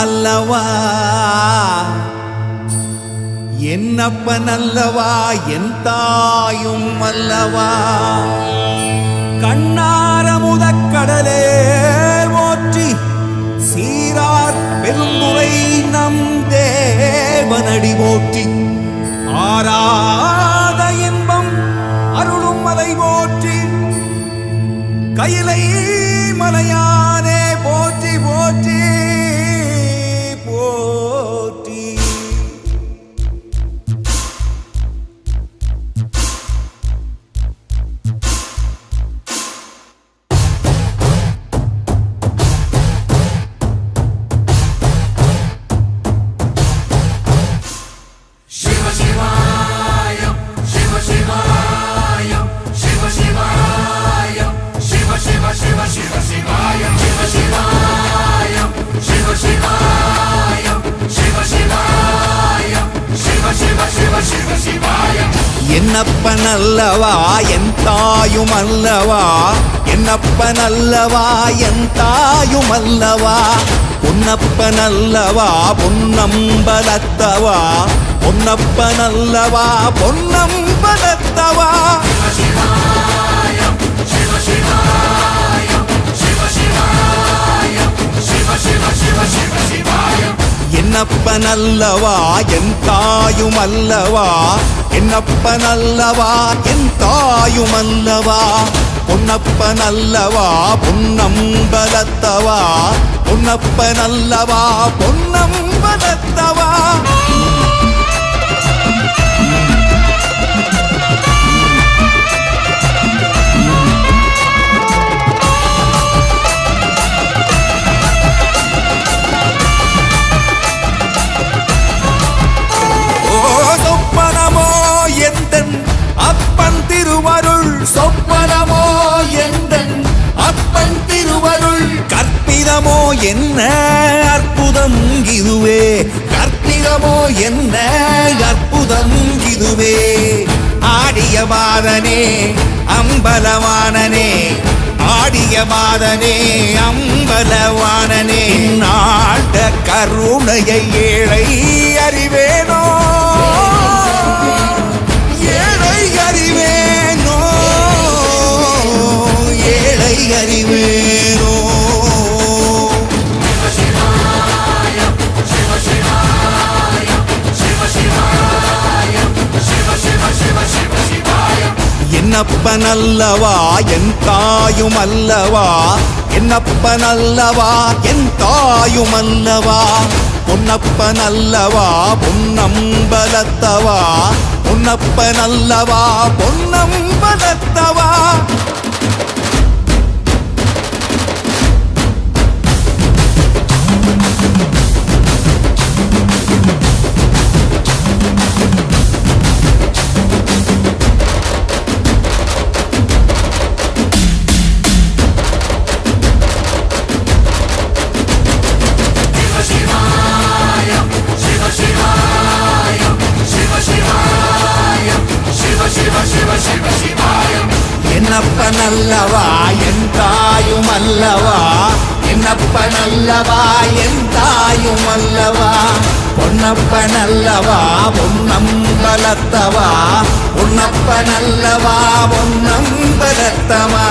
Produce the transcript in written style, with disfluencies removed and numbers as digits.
அல்லவா என்னப்பன் அல்லவா என் தாயும் அல்லவா கண்ணார முதக்கடலே போற்றி சீரார் பெருந்துரை நம் தேவனடி போற்றி ஆராத இன்பம் அருளும் மலை போற்றி கையிலை மலையானே போற்றி போற்றி போற்றி என்னப்பன் அல்லவா என் தாயும் அல்லவா என்னப்பன் அல்லவா என் தாயும் அல்லவா பொன்னப்பன் அல்லவா பொன்னம்பலத்தவா பொன்னப்பன் அல்லவா பொன்னம்பலத்தவா என்னப்பன் அல்லவா என் தாயும் அல்லவா என்னப்பன் அல்லவா என் தாயும் அல்லவா பொன்னப்பன் அல்லவா பொன்னம்பலத்தவா பொன்னப்பன் அல்லவா பொன்னம்பலத்தவா அப்பன் திருவருள் சொப்பனமோ எந்தன் அப்பன் திருவருள் கற்பிதமோ என்ன அற்புதம் இதுவே கற்பிதமோ என்ன அற்புதம் இதுவே ஆடிய மாதனே அம்பலவானனே ஆடிய மாதனே அம்பலவானனே நாட கருணையை ஏழை அறிவேனோ அறிவேனோ ஏழை அறிவேனோ என்னப்பன் அல்லவா என் தாயும் அல்லவா என்னப்பன் அல்லவா என் தாயும் அல்லவா பொன்னப்பன் அல்லவா பொன்னம்பலத்தவா பொன்னப்பன் அல்லவா பொன்னம்பலத்தவா என்னப்பன் அல்லவா என் தாயும் அல்லவா என்னப்பன் அல்லவா என் தாயும் அல்லவா பொன்னப்பன் அல்லவா பொன்னம்பலத்தவா பொன்னப்பன் அல்லவா பொன்னம்பலத்தவா